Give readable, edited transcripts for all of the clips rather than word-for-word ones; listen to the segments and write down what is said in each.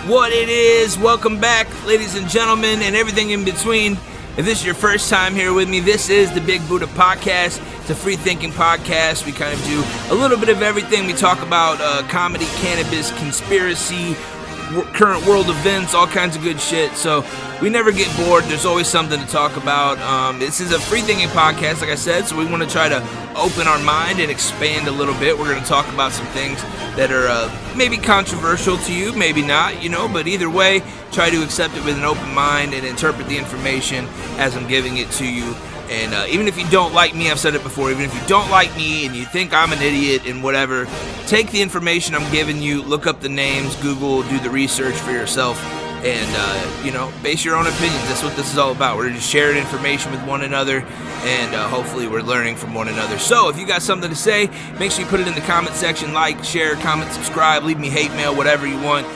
what it is. Welcome back, ladies and gentlemen, and everything in between. If this is your first time here with me, this is the Big Buddha Podcast. It's a free-thinking podcast. We kind of do a little bit of everything. We talk about comedy, cannabis, conspiracy, current world events, all kinds of good shit. So we never get bored. There's always something to talk about. This is a free-thinking podcast, like I said, so we want to try to open our mind and expand a little bit. We're going to talk about some things that are maybe controversial to you, maybe not, but either way, try to accept it with an open mind and interpret the information as I'm giving it to you. And even if you don't like me, I've said it before, even if you don't like me and you think I'm an idiot and whatever, take the information I'm giving you, look up the names, Google, do the research for yourself, and, base your own opinions. That's what this is all about. We're just sharing information with one another, and hopefully we're learning from one another. So if you got something to say, make sure you put it in the comment section, like, share, comment, subscribe, leave me hate mail, whatever you want.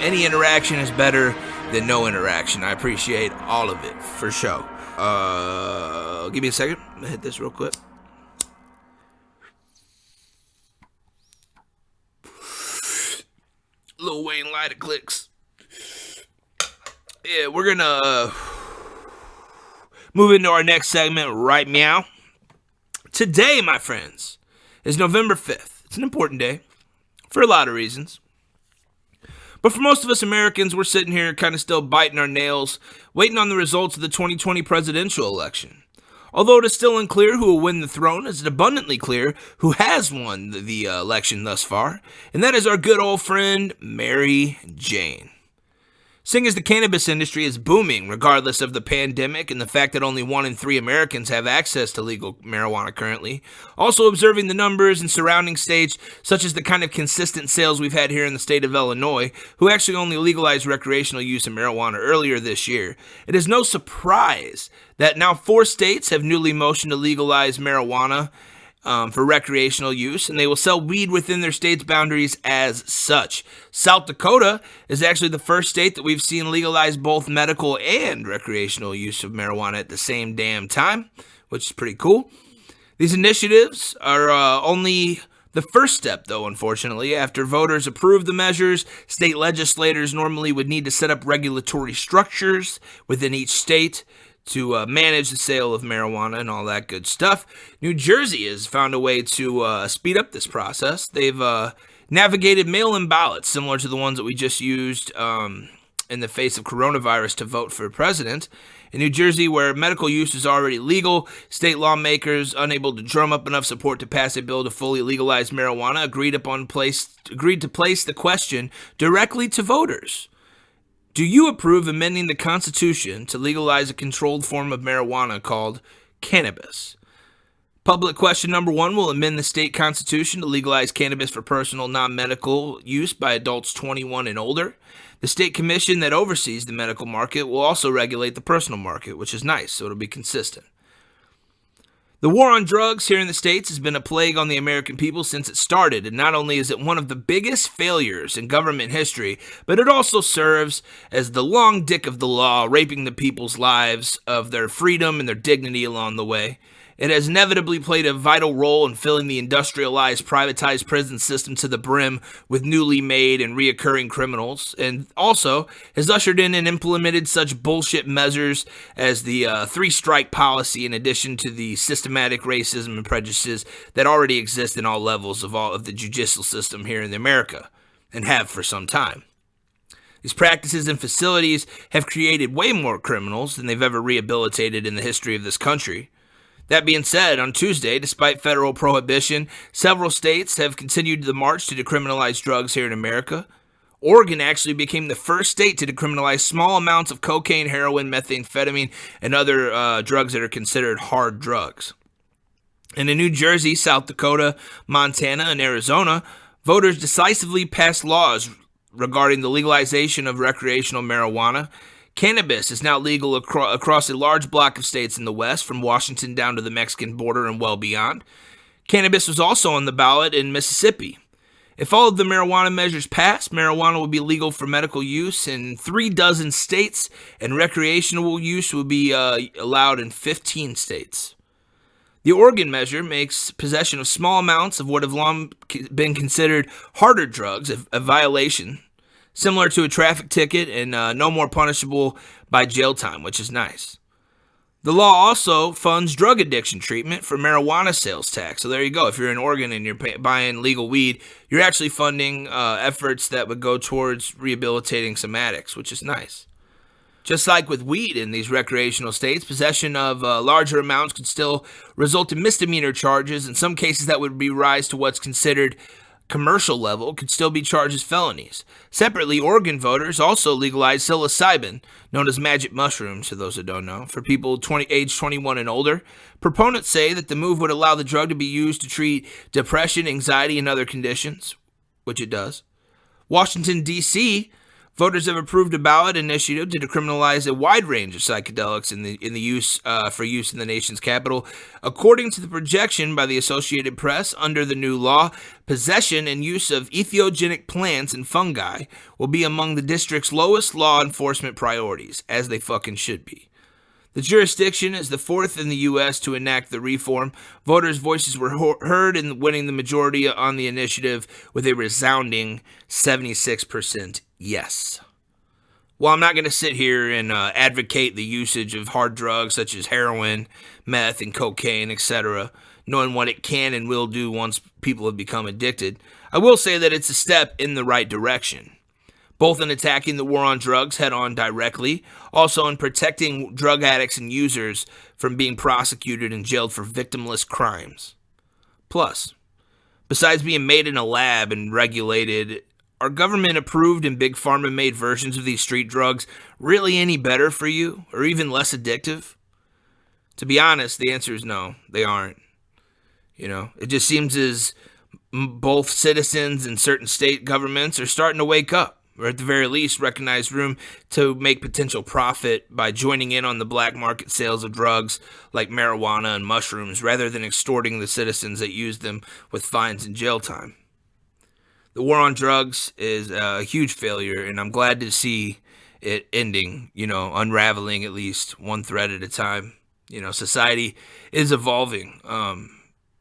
Any interaction is better than no interaction. I appreciate all of it, for sure. Give me a second. I'm gonna hit this real quick. Lil Wayne lighter clicks. Yeah, we're gonna move into our next segment right meow. Today, my friends, is November 5th. It's an important day for a lot of reasons. But for most of us Americans, we're sitting here kind of still biting our nails, waiting on the results of the 2020 presidential election. Although it is still unclear who will win the throne, it's abundantly clear who has won the election thus far, and that is our good old friend, Mary Jane. Seeing as the cannabis industry is booming regardless of the pandemic and the fact that only 1 in 3 Americans have access to legal marijuana currently, also observing the numbers in surrounding states such as the kind of consistent sales we've had here in the state of Illinois, who actually only legalized recreational use of marijuana earlier this year, it is no surprise that now 4 states have newly motioned to legalize marijuana for recreational use, and they will sell weed within their state's boundaries as such. South Dakota is actually the first state that we've seen legalize both medical and recreational use of marijuana at the same damn time, which is pretty cool. These initiatives are only the first step, though, unfortunately. After voters approve the measures, state legislators normally would need to set up regulatory structures within each state to manage the sale of marijuana and all that good stuff. New Jersey has found a way to speed up this process. They've navigated mail-in ballots similar to the ones that we just used in the face of coronavirus to vote for president. In New Jersey, where medical use is already legal, state lawmakers, unable to drum up enough support to pass a bill to fully legalize marijuana, agreed to place the question directly to voters. Do you approve amending the Constitution to legalize a controlled form of marijuana called cannabis? Public question number 1 will amend the state constitution to legalize cannabis for personal, non-medical use by adults 21 and older. The state commission that oversees the medical market will also regulate the personal market, which is nice, so it'll be consistent. The war on drugs here in the States has been a plague on the American people since it started, and not only is it one of the biggest failures in government history, but it also serves as the long dick of the law, raping the people's lives of their freedom and their dignity along the way. It has inevitably played a vital role in filling the industrialized, privatized prison system to the brim with newly made and reoccurring criminals, and also has ushered in and implemented such bullshit measures as the three-strike policy, in addition to the systematic racism and prejudices that already exist in all levels of the judicial system here in America, and have for some time. These practices and facilities have created way more criminals than they've ever rehabilitated in the history of this country. That being said, on Tuesday, despite federal prohibition, several states have continued the march to decriminalize drugs here in America. Oregon actually became the first state to decriminalize small amounts of cocaine, heroin, methamphetamine, and other drugs that are considered hard drugs. And in New Jersey, South Dakota, Montana, and Arizona, voters decisively passed laws regarding the legalization of recreational marijuana. Cannabis is now legal across a large block of states in the West, from Washington down to the Mexican border and well beyond. Cannabis was also on the ballot in Mississippi. If all of the marijuana measures pass, marijuana will be legal for medical use in 36 states, and recreational use will be allowed in 15 states. The Oregon measure makes possession of small amounts of what have long been considered harder drugs a violation, similar to a traffic ticket and no more punishable by jail time, which is nice. The law also funds drug addiction treatment for marijuana sales tax. So there you go. If you're in Oregon and you're buying legal weed, you're actually funding efforts that would go towards rehabilitating some addicts, which is nice. Just like with weed in these recreational states, possession of larger amounts could still result in misdemeanor charges. In some cases, that would be rise to what's considered commercial level, could still be charged as felonies. Separately, Oregon voters also legalized psilocybin, known as magic mushrooms, to those that don't know, for people age 21 and older. Proponents say that the move would allow the drug to be used to treat depression, anxiety, and other conditions, which it does. Washington, D.C., voters have approved a ballot initiative to decriminalize a wide range of psychedelics in the use for use in the nation's capital. According to the projection by the Associated Press, under the new law, possession and use of entheogenic plants and fungi will be among the district's lowest law enforcement priorities, as they fucking should be. The jurisdiction is the fourth in the U.S. to enact the reform. Voters' voices were heard in winning the majority on the initiative with a resounding 76% yes. While I'm not going to sit here and advocate the usage of hard drugs such as heroin, meth, and cocaine, etc., knowing what it can and will do once people have become addicted, I will say that it's a step in the right direction. Both in attacking the war on drugs head-on directly, also in protecting drug addicts and users from being prosecuted and jailed for victimless crimes. Plus, besides being made in a lab and regulated, are government-approved and big pharma-made versions of these street drugs really any better for you, or even less addictive? To be honest, the answer is no, they aren't. It just seems as both citizens and certain state governments are starting to wake up, or at the very least recognize room to make potential profit by joining in on the black market sales of drugs like marijuana and mushrooms, rather than extorting the citizens that use them with fines and jail time. The war on drugs is a huge failure, and I'm glad to see it ending, unraveling at least one thread at a time. Society is evolving.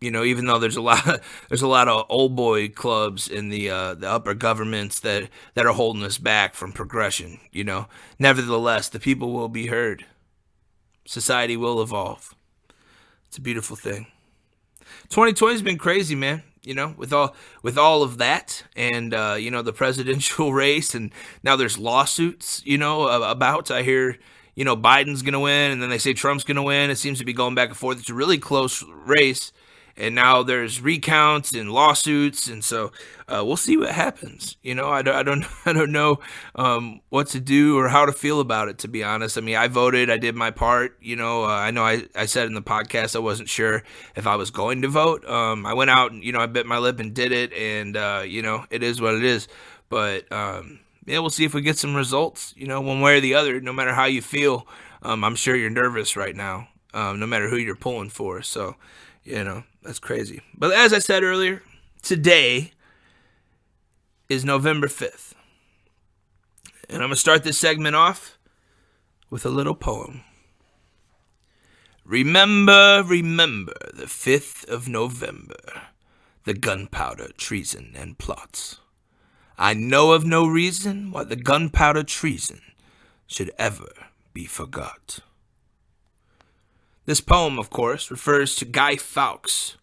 Even though there's a lot of old boy clubs in the upper governments that are holding us back from progression. Nevertheless, the people will be heard. Society will evolve. It's a beautiful thing. 2020 has been crazy, man. With all of that, and the presidential race, and now there's lawsuits. About. I hear Biden's gonna win, and then they say Trump's gonna win. It seems to be going back and forth. It's a really close race. And now there's recounts and lawsuits, and so we'll see what happens. I don't know what to do or how to feel about it, to be honest. I mean, I voted, I did my part. I know I said in the podcast I wasn't sure if I was going to vote. I went out and I bit my lip and did it, and it is what it is. But we'll see if we get some results. One way or the other. No matter how you feel, I'm sure you're nervous right now. No matter who you're pulling for. So. That's crazy. But as I said earlier, today is November 5th. And I'm going to start this segment off with a little poem. Remember the 5th of November, the gunpowder, treason, and plots. I know of no reason why the gunpowder treason should ever be forgot. This poem, of course, refers to Guy Fawkes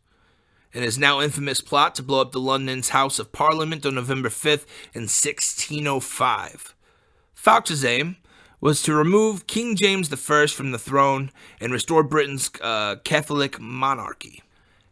and his now infamous plot to blow up the London's House of Parliament on November 5th in 1605. Fawkes' aim was to remove King James I from the throne and restore Britain's Catholic monarchy.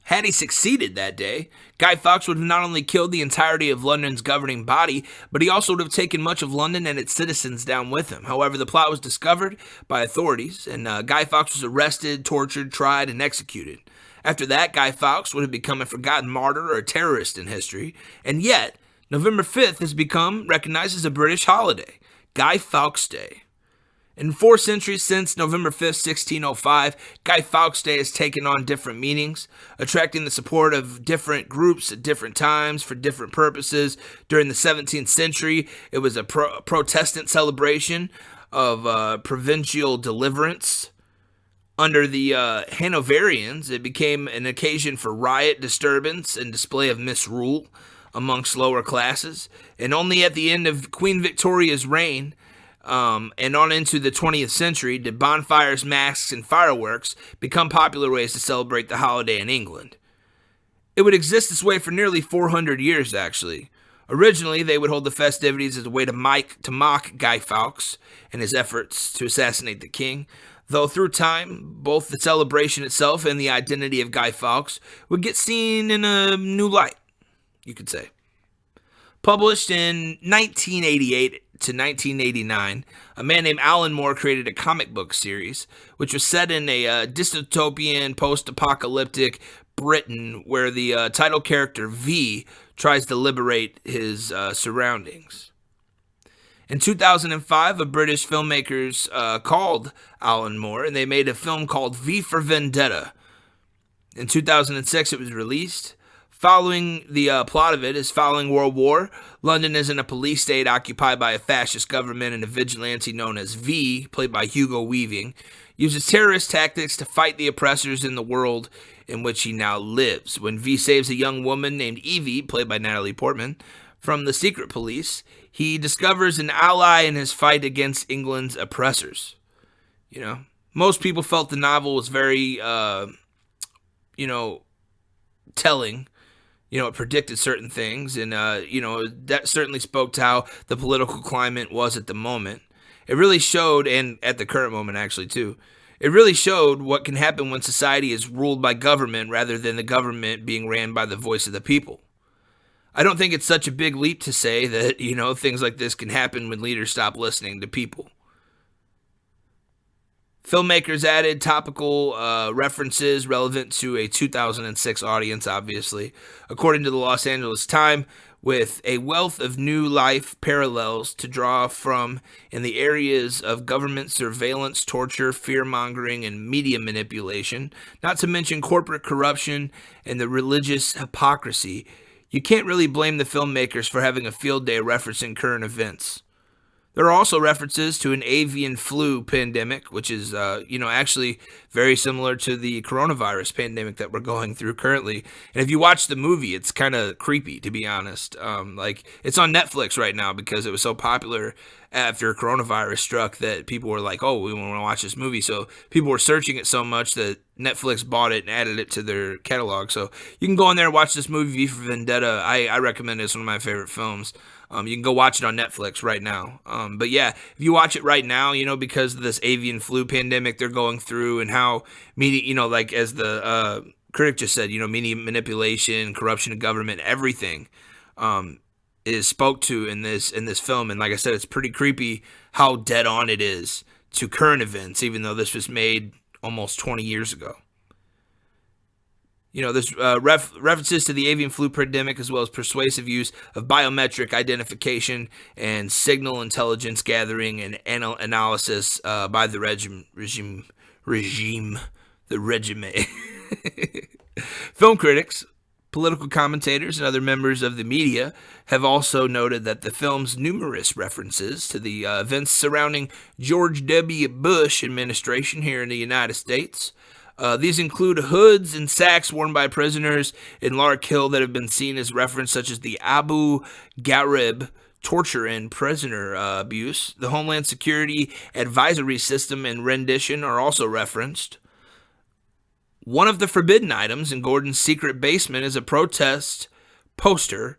Had he succeeded that day, Guy Fawkes would have not only killed the entirety of London's governing body, but he also would have taken much of London and its citizens down with him. However, the plot was discovered by authorities, and Guy Fawkes was arrested, tortured, tried, and executed. After that, Guy Fawkes would have become a forgotten martyr or a terrorist in history, and yet, November 5th has become recognized as a British holiday, Guy Fawkes Day. In 4 centuries since November 5th, 1605, Guy Fawkes Day has taken on different meanings, attracting the support of different groups at different times for different purposes. During the 17th century, it was a Protestant celebration of provincial deliverance. Under the Hanoverians, it became an occasion for riot, disturbance, and display of misrule. amongst lower classes, and only at the end of Queen Victoria's reign and on into the 20th century did bonfires, masks, and fireworks become popular ways to celebrate the holiday in England. It would exist this way for nearly 400 years, actually. Originally, they would hold the festivities as a way to mock Guy Fawkes and his efforts to assassinate the king, though through time, both the celebration itself and the identity of Guy Fawkes would get seen in a new light, you could say. Published in 1988 to 1989, a man named Alan Moore created a comic book series, which was set in a dystopian, post-apocalyptic Britain, where the title character V tries to liberate his surroundings. In 2005, a British filmmakers called Alan Moore, and they made a film called V for Vendetta. In 2006, it was released. Following the plot of it is following World War, London is in a police state occupied by a fascist government, and a vigilante known as V, played by Hugo Weaving, uses terrorist tactics to fight the oppressors in the world in which he now lives. When V saves a young woman named Evie, played by Natalie Portman, from the secret police, he discovers an ally in his fight against England's oppressors. You know, most people felt the novel was very, telling. You know, it predicted certain things, and, that certainly spoke to how the political climate was at the moment. It really showed, and at the current moment, actually, too, it really showed what can happen when society is ruled by government rather than the government being ran by the voice of the people. I don't think it's such a big leap to say that, things like this can happen when leaders stop listening to people. Filmmakers added topical references relevant to a 2006 audience, obviously, according to the Los Angeles Times, with a wealth of new life parallels to draw from in the areas of government surveillance, torture, fear-mongering, and media manipulation, not to mention corporate corruption and the religious hypocrisy. You can't really blame the filmmakers for having a field day referencing current events. There are also references to an avian flu pandemic, which is, actually very similar to the coronavirus pandemic that we're going through currently. And if you watch the movie, it's kind of creepy, to be honest. It's on Netflix right now because it was so popular after coronavirus struck that people were like, oh, we want to watch this movie. So people were searching it so much that Netflix bought it and added it to their catalog. So you can go in there and watch this movie, V for Vendetta. I recommend it. It's one of my favorite films. You can go watch it on Netflix right now. But yeah, if you watch it right now, because of this avian flu pandemic they're going through and how media, as the critic just said, media manipulation, corruption of government, everything is spoke to in this film. And like I said, it's pretty creepy how dead on it is to current events, even though this was made almost 20 years ago. There's references to the avian flu pandemic as well as persuasive use of biometric identification and signal intelligence gathering and analysis by the regime. Film critics, political commentators, and other members of the media have also noted that the film's numerous references to the events surrounding George W. Bush administration here in the United States. These include hoods and sacks worn by prisoners in Larkhill that have been seen as reference, such as the Abu Ghraib torture and prisoner abuse. The Homeland Security Advisory System and rendition are also referenced. One of the forbidden items in Gordon's secret basement is a protest poster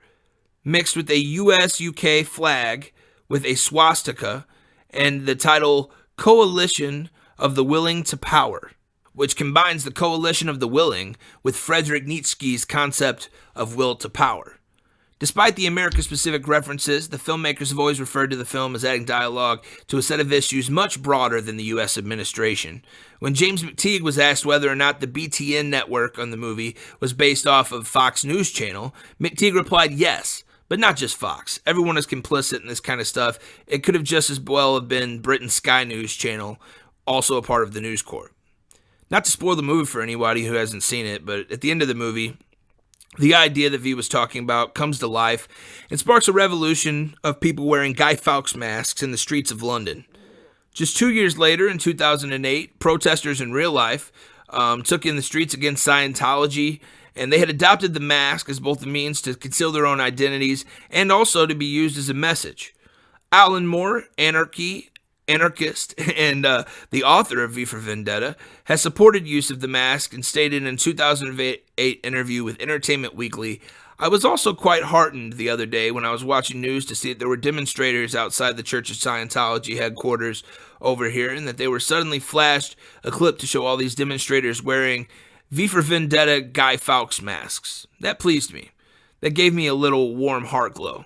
mixed with a US-UK flag with a swastika and the title Coalition of the Willing to Power, which combines the coalition of the willing with Friedrich Nietzsche's concept of will to power. Despite the America-specific references, the filmmakers have always referred to the film as adding dialogue to a set of issues much broader than the U.S. administration. When James McTeague was asked whether or not the BTN network on the movie was based off of Fox News Channel, McTeague replied yes, but not just Fox. Everyone is complicit in this kind of stuff. It could have just as well have been Britain's Sky News Channel, also a part of the News Corps. Not to spoil the movie for anybody who hasn't seen it, but at the end of the movie, the idea that V was talking about comes to life and sparks a revolution of people wearing Guy Fawkes masks in the streets of London. Just 2 years later, in 2008, protesters in real life took in the streets against Scientology And they had adopted the mask as both a means to conceal their own identities and also to be used as a message. Alan Moore, anarchist, and the author of V for Vendetta, has supported use of the mask and stated in a 2008 interview with Entertainment Weekly, "I was also quite heartened the other day when I was watching news to see that there were demonstrators outside the Church of Scientology headquarters over here, and that they were suddenly flashed a clip to show all these demonstrators wearing V for Vendetta Guy Fawkes masks. That pleased me. That gave me a little warm heart glow."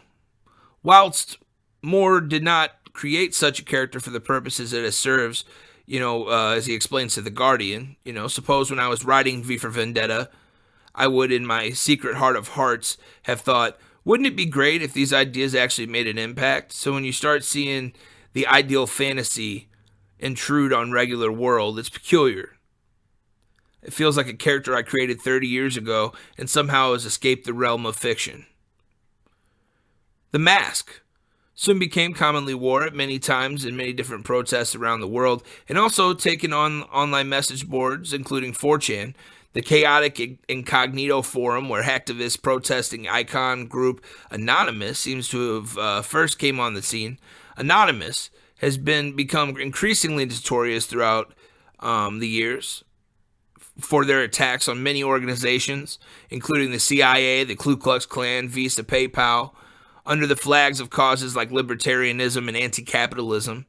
Whilst Moore did not create such a character for the purposes that it serves, as he explains to The Guardian, suppose when I was writing V for Vendetta, I would, in my secret heart of hearts, have thought, wouldn't it be great if these ideas actually made an impact? So when you start seeing the ideal fantasy intrude on regular world, it's peculiar. It feels like a character I created 30 years ago and somehow has escaped the realm of fiction. The mask soon became commonly worn at many times in many different protests around the world, and also taken on online message boards, including 4chan, the chaotic incognito forum where hacktivist protesting icon group Anonymous seems to have first came on the scene. Anonymous has become increasingly notorious throughout the years for their attacks on many organizations, including the CIA, the Ku Klux Klan, Visa, PayPal, under the flags of causes like libertarianism and anti-capitalism.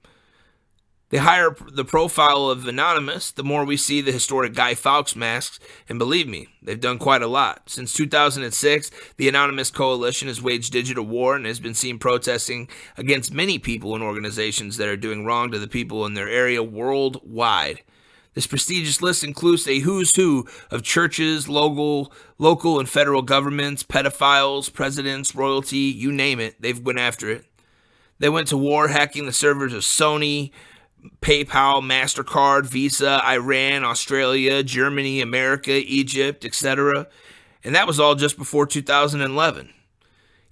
The higher the profile of Anonymous, the more we see the historic Guy Fawkes masks, and believe me, they've done quite a lot. Since 2006, the Anonymous Coalition has waged digital war and has been seen protesting against many people and organizations that are doing wrong to the people in their area worldwide. This prestigious list includes a who's who of churches, local and federal governments, pedophiles, presidents, royalty, you name it, they've went after it. They went to war hacking the servers of Sony, PayPal, MasterCard, Visa, Iran, Australia, Germany, America, Egypt, etc. And that was all just before 2011.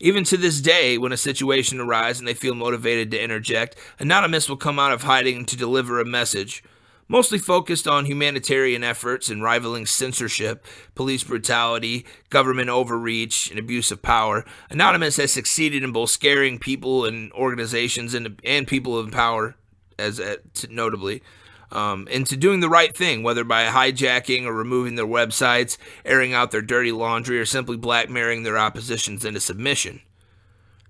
Even to this day, when a situation arises and they feel motivated to interject, Anonymous will come out of hiding to deliver a message, mostly focused on humanitarian efforts and rivaling censorship, police brutality, government overreach, and abuse of power. Anonymous has succeeded in both scaring people and organizations and people in power, notably, into doing the right thing, whether by hijacking or removing their websites, airing out their dirty laundry, or simply blackmailing their oppositions into submission.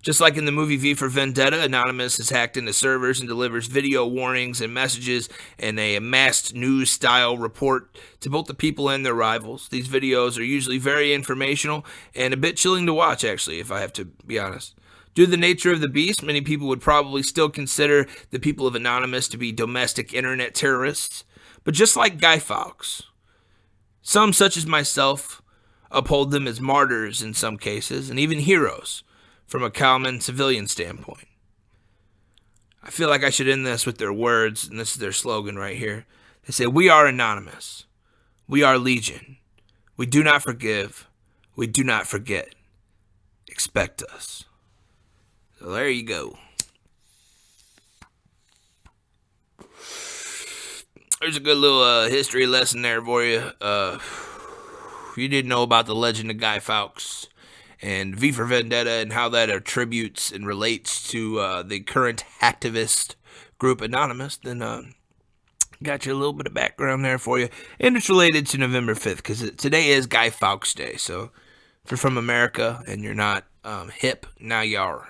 Just like in the movie V for Vendetta, Anonymous has hacked into servers and delivers video warnings and messages and a masked news-style report to both the people and their rivals. These videos are usually very informational and a bit chilling to watch, actually, if I have to be honest. Due to the nature of the beast, many people would probably still consider the people of Anonymous to be domestic internet terrorists. But just like Guy Fawkes, some, such as myself, uphold them as martyrs in some cases, and even heroes from a common civilian standpoint. I feel like I should end this with their words, and this is their slogan right here. They say, "We are Anonymous. We are Legion. We do not forgive. We do not forget. Expect us." So there you go. There's a good little history lesson there for you. You didn't know about the legend of Guy Fawkes and V for Vendetta and how that attributes and relates to the current hacktivist group Anonymous, then got you a little bit of background there for you. And it's related to November 5th because today is Guy Fawkes Day. So if you're from America and you're not hip, now you are.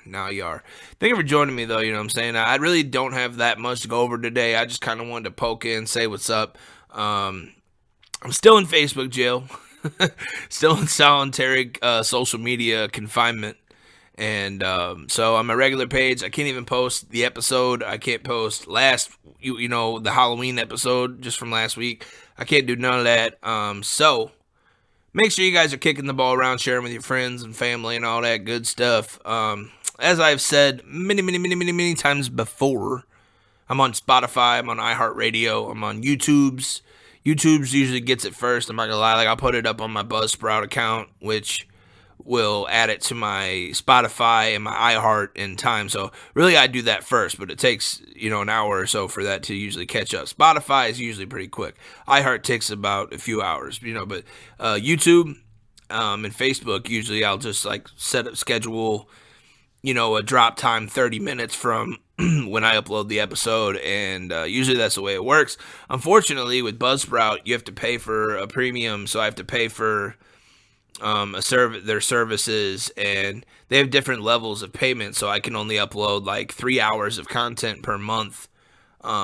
Thank you for joining me, though. You know what I'm saying? I really don't have that much to go over today. I just kind of wanted to poke in, say what's up. I'm still in Facebook jail. Still in solitary social media confinement. And so on my regular page, I can't even post the episode. I can't post the Halloween episode just from last week. I can't do none of that. So make sure you guys are kicking the ball around, sharing with your friends and family and all that good stuff. As I've said many times before, I'm on Spotify, I'm on iHeartRadio, I'm on YouTube's usually gets it first. I'm not gonna lie, like I'll put it up on my Buzzsprout account, which will add it to my Spotify and my iHeart in time. So really I do that first, but it takes, an hour or so for that to usually catch up. Spotify is usually pretty quick. iHeart takes about a few hours, but YouTube, in Facebook, usually I'll just like schedule, a drop time 30 minutes from when I upload the episode, and usually that's the way it works. Unfortunately, with Buzzsprout, you have to pay for a premium, so I have to pay for their services, and they have different levels of payment, so I can only upload like 3 hours of content per month,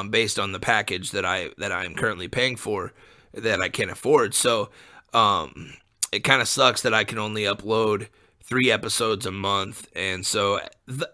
based on the package that I'm currently paying for, that I can't afford. So it kind of sucks that I can only upload 3 episodes a month, and so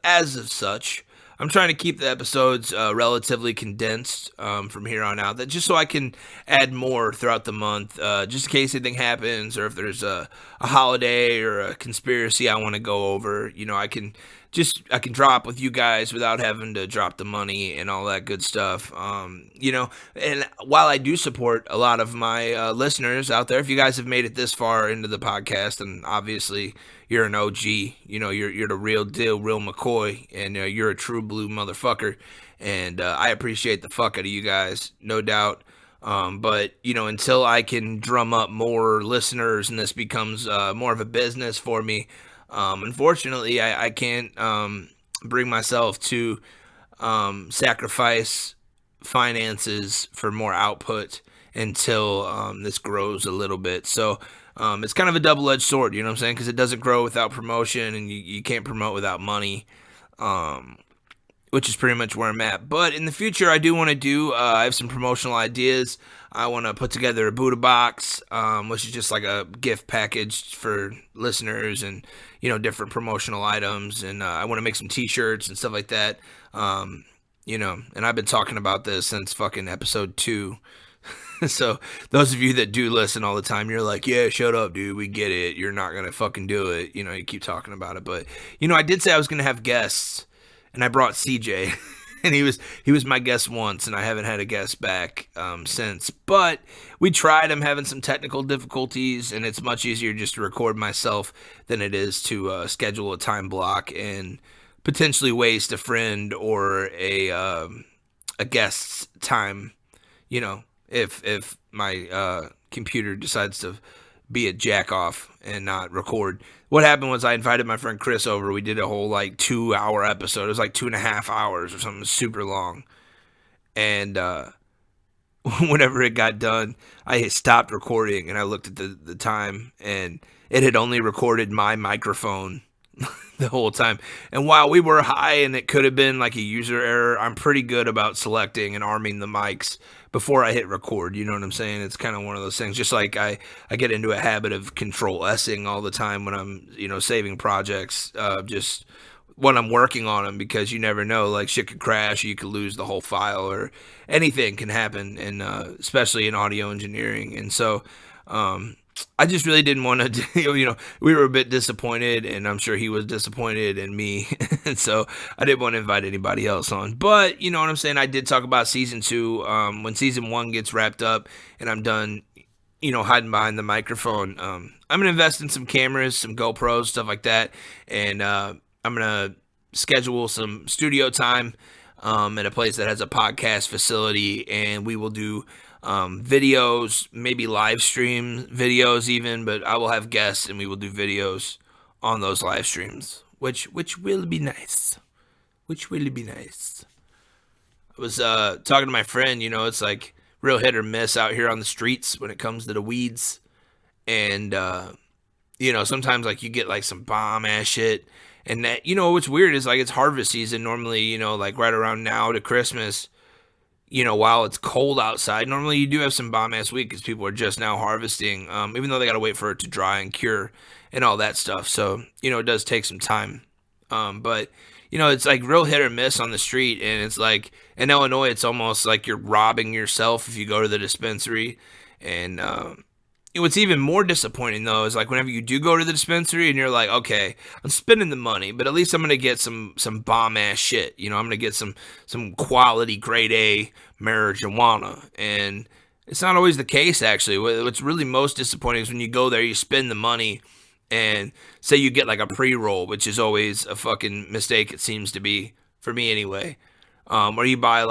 as of such, I'm trying to keep the episodes relatively condensed from here on out, that just so I can add more throughout the month, just in case anything happens, or if there's a holiday or a conspiracy I want to go over. I can drop with you guys without having to drop the money and all that good stuff. And while I do support a lot of my listeners out there, if you guys have made it this far into the podcast, and obviously you're an OG, you're the real deal, real McCoy, and you're a true blue motherfucker, and I appreciate the fuck out of you guys, no doubt. But until I can drum up more listeners and this becomes more of a business for me, unfortunately, I can't bring myself to sacrifice finances for more output until this grows a little bit. So it's kind of a double-edged sword, you know what I'm saying? Because it doesn't grow without promotion, and you can't promote without money, which is pretty much where I'm at. But in the future, I do want to do, I have some promotional ideas. I want to put together a Buddha box, which is just like a gift package for listeners, and different promotional items, and I want to make some t-shirts and stuff like that. And I've been talking about this since fucking episode 2. So those of you that do listen all the time, you're like, yeah, shut up, dude, we get it, you're not gonna fucking do it, you keep talking about it. But I did say I was gonna have guests, and I brought CJ, and he was my guest once, and I haven't had a guest back since. But we tried. I'm having some technical difficulties, and it's much easier just to record myself than it is to schedule a time block and potentially waste a friend or a guest's time, if my computer decides to be a jack off and not record. What happened was I invited my friend Chris over. We did a whole 2-hour episode. It was 2.5 hours or something super long. And whenever it got done, I stopped recording, and I looked at the time, and it had only recorded my microphone the whole time. And while we were high and it could have been a user error, I'm pretty good about selecting and arming the mics before I hit record. You know what I'm saying? It's kind of one of those things. Just like I get into a habit of control-S-ing all the time when I'm, saving projects, just when I'm working on them, because you never know, shit could crash, you could lose the whole file, or anything can happen, and especially in audio engineering. And so, I just really didn't want to, we were a bit disappointed, and I'm sure he was disappointed in me, and so I didn't want to invite anybody else on. But, you know what I'm saying, I did talk about Season 2, when Season 1 gets wrapped up, and I'm done, hiding behind the microphone. I'm going to invest in some cameras, some GoPros, stuff like that, and I'm going to schedule some studio time at a place that has a podcast facility, and we will do videos, maybe live stream videos even, but I will have guests, and we will do videos on those live streams, which will be nice. I was talking to my friend, it's real hit or miss out here on the streets when it comes to the weeds, and sometimes you get some bomb ass shit, and that, what's weird is it's harvest season normally, right around now to Christmas. While it's cold outside, normally you do have some bomb-ass weed because people are just now harvesting, even though they got to wait for it to dry and cure and all that stuff. So, it does take some time. But, it's real hit or miss on the street. And it's in Illinois, it's almost like you're robbing yourself if you go to the dispensary. And what's even more disappointing, though, is whenever you do go to the dispensary and you're like, okay, I'm spending the money, but at least I'm going to get some bomb-ass shit. I'm going to get some quality, grade A marijuana. And it's not always the case, actually. What's really most disappointing is when you go there, you spend the money, and say you get a pre-roll, which is always a fucking mistake, it seems to be, for me anyway. Or you buy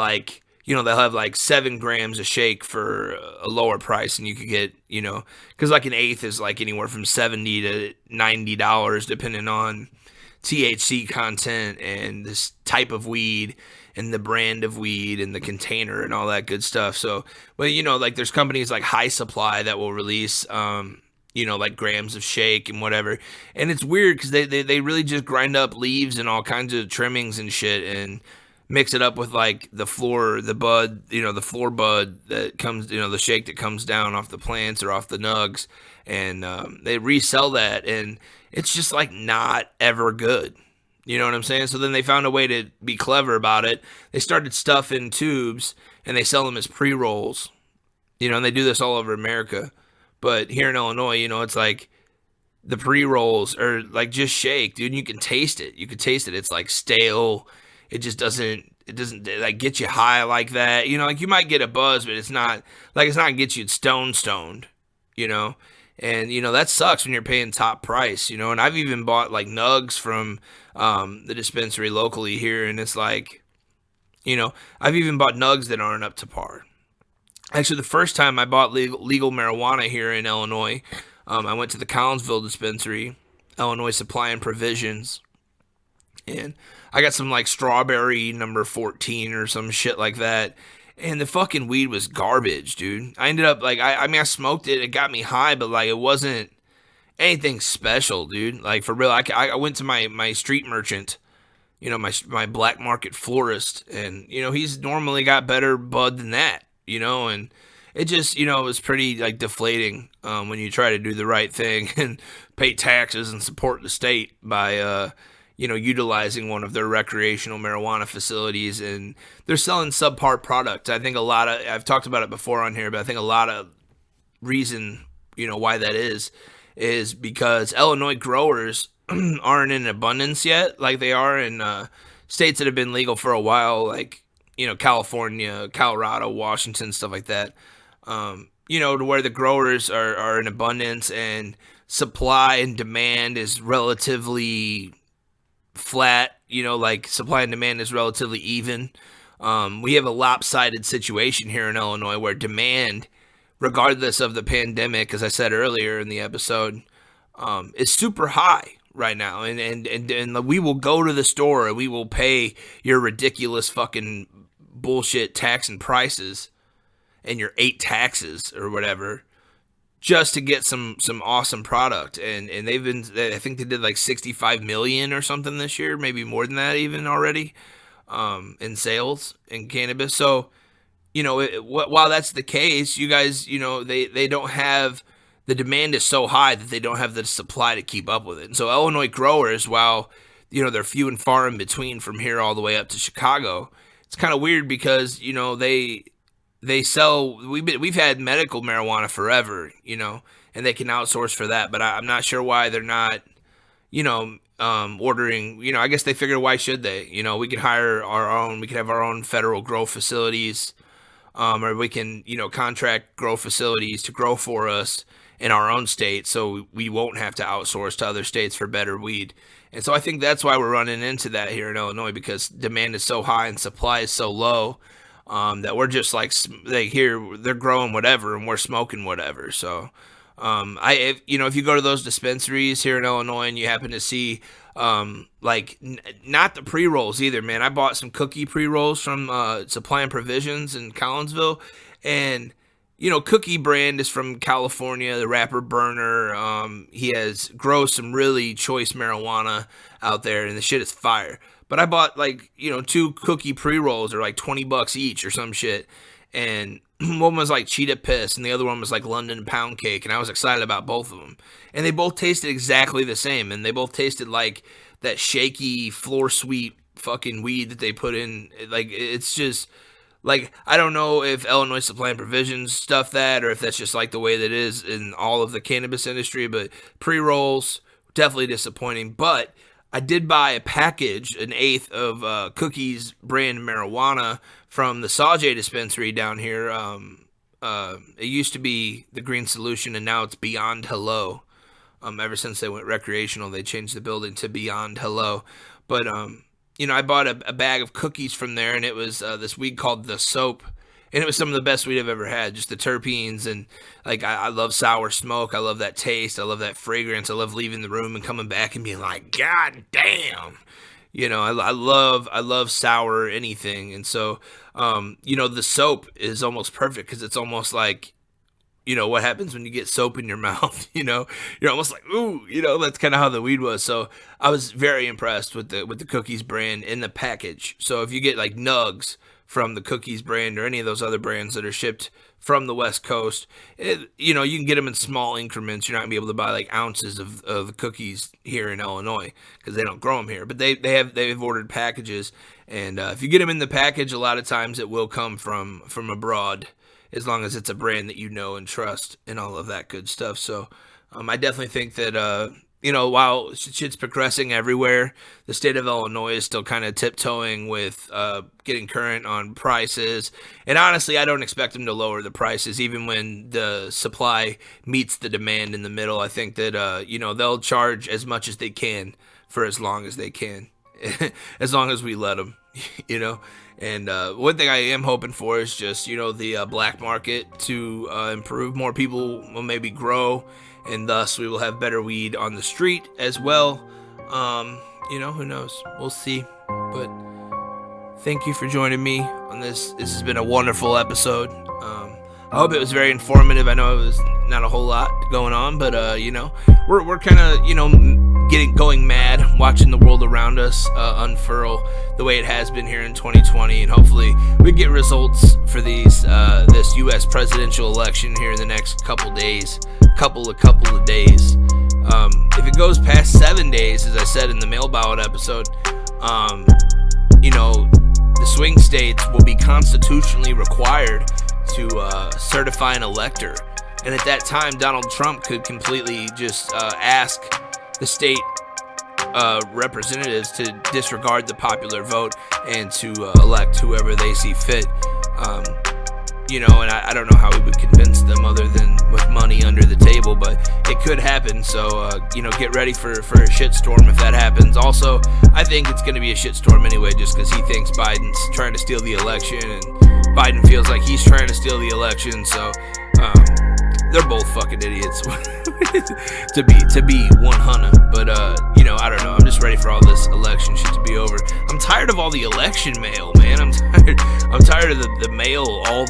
they'll have like 7 grams of shake for a lower price, and you could get, because like an eighth is like anywhere from $70 to $90, depending on THC content and this type of weed and the brand of weed and the container and all that good stuff. So, but like there's companies like High Supply that will release, like grams of shake and whatever. And it's weird because they really just grind up leaves and all kinds of trimmings and shit and mix it up with like the floor bud that comes, the shake that comes down off the plants or off the nugs. And they resell that, and it's just like not ever good. You know what I'm saying? So then they found a way to be clever about it. They started stuffing tubes, and they sell them as pre-rolls. And they do this all over America. But here in Illinois, it's like the pre-rolls are like just shake, dude. You can taste it. You can taste it. It's like stale. It just doesn't like get you high like that. Like you might get a buzz, but it's not get you stoned, And, that sucks when you're paying top price, and I've even bought like nugs from the dispensary locally here, and it's like, I've even bought nugs that aren't up to par. Actually, the first time I bought legal marijuana here in Illinois, I went to the Collinsville dispensary, Illinois Supply and Provisions, and I got some like strawberry number 14 or some shit like that. And the fucking weed was garbage, dude. I ended up like, I smoked it. It got me high, but like it wasn't anything special, dude. Like for real, I went to my street merchant, my black market florist, and he's normally got better bud than that, and it just it was pretty like deflating when you try to do the right thing and pay taxes and support the state by utilizing one of their recreational marijuana facilities, and they're selling subpar product. I think I've talked about it before on here, but I think a lot of reason, why that is because Illinois growers aren't in abundance yet, like they are in states that have been legal for a while, like, California, Colorado, Washington, stuff like that, to where the growers are in abundance and supply and demand is relatively flat, like supply and demand is relatively even. We have a lopsided situation here in Illinois where demand, regardless of the pandemic, as I said earlier in the episode, is super high right now. And we will go to the store and we will pay your ridiculous fucking bullshit tax and prices and your 8 taxes or whatever just to get some awesome product. And I think they did like 65 million or something this year, maybe more than that even already, in sales in cannabis. So, while that's the case, you guys, they don't have, the demand is so high that they don't have the supply to keep up with it. And so Illinois growers, while, they're few and far in between from here all the way up to Chicago, it's kind of weird because, they sell, we've had medical marijuana forever, and they can outsource for that, but I'm not sure why they're not, ordering, I guess they figured, why should they? We can hire our own, we can have our own federal grow facilities, or we can, contract grow facilities to grow for us in our own state, so we won't have to outsource to other states for better weed. And so I think that's why we're running into that here in Illinois, because demand is so high and supply is so low, that we're just like here, they're growing whatever and we're smoking whatever. So, if you go to those dispensaries here in Illinois and you happen to see, not the pre-rolls either, man. I bought some cookie pre-rolls from, Supply and Provisions in Collinsville, and, Cookie brand is from California, the rapper Burner. He grows some really choice marijuana out there, and the shit is fire. But I bought 2 cookie pre-rolls, or like $20 each or some shit. And one was like Cheetah Piss, and the other one was like London Pound Cake. And I was excited about both of them. And they both tasted exactly the same. And they both tasted like that shaky floor sweep fucking weed that they put in. Like, it's just, like, I don't know if Illinois Supply and Provisions stuff that, or if that's just like the way that it is in all of the cannabis industry. But pre-rolls, definitely disappointing. But I did buy a package, an eighth of Cookies brand marijuana from the Sajay dispensary down here. It used to be the Green Solution, and now it's Beyond Hello. Ever since they went recreational, they changed the building to Beyond Hello. But I bought a bag of cookies from there, and it was this weed called the Soap. And it was some of the best weed I've ever had. Just the terpenes, and like I love sour smoke. I love that taste. I love that fragrance. I love leaving the room and coming back and being like, God damn. I love sour anything. And so, the Soap is almost perfect because it's almost like, what happens when you get soap in your mouth, you're almost like, ooh, that's kind of how the weed was. So I was very impressed with the Cookies brand in the package. So if you get like nugs from the Cookies brand or any of those other brands that are shipped from the West Coast, you can get them in small increments. You're not gonna be able to buy like ounces of the cookies here in Illinois because they don't grow them here. But they've ordered packages, and if you get them in the package, a lot of times it will come from abroad, as long as it's a brand that you know and trust and all of that good stuff. So I definitely think that while shit's progressing everywhere, the state of Illinois is still kind of tiptoeing with getting current on prices. And honestly, I don't expect them to lower the prices, even when the supply meets the demand in the middle. I think that, they'll charge as much as they can for as long as they can, as long as we let them, And one thing I am hoping for is just, the black market to improve. More people will maybe grow, and thus we will have better weed on the street as well. Who knows? We'll see. But thank you for joining me on this. This has been a wonderful episode. I hope it was very informative. I know it was not a whole lot going on, but we're kind of going mad watching the world around us unfurl the way it has been here in 2020, and hopefully we get results for this U.S. presidential election here in the next couple of days. If it goes past 7 days, as I said in the mail ballot episode, the swing states will be constitutionally required to certify an elector. And at that time, Donald Trump could completely just ask the state representatives to disregard the popular vote and to elect whoever they see fit. And I don't know how we would convince them other than with money under the table, but it could happen. So, get ready for a shitstorm if that happens. Also, I think it's going to be a shitstorm anyway, just because he thinks Biden's trying to steal the election, and Biden feels like he's trying to steal the election. So, they're both fucking idiots to be 100. But I don't know. I'm just ready for all this election shit to be over. I'm tired of all the election mail, man. I'm tired of the mail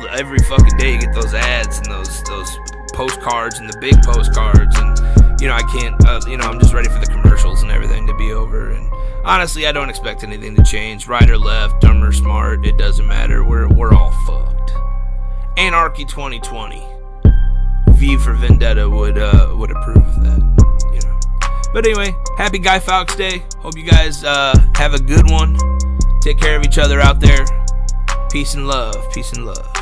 every fucking day. You get those ads and those postcards and the big postcards, and I can't. I'm just ready for the commercials and everything to be over. And honestly, I don't expect anything to change. Right or left, dumb or smart, it doesn't matter. We're all fucked. Anarchy 2020. V for Vendetta would approve of that, But anyway, happy Guy Fawkes Day. Hope you guys have a good one. Take care of each other out there. Peace and love. Peace and love.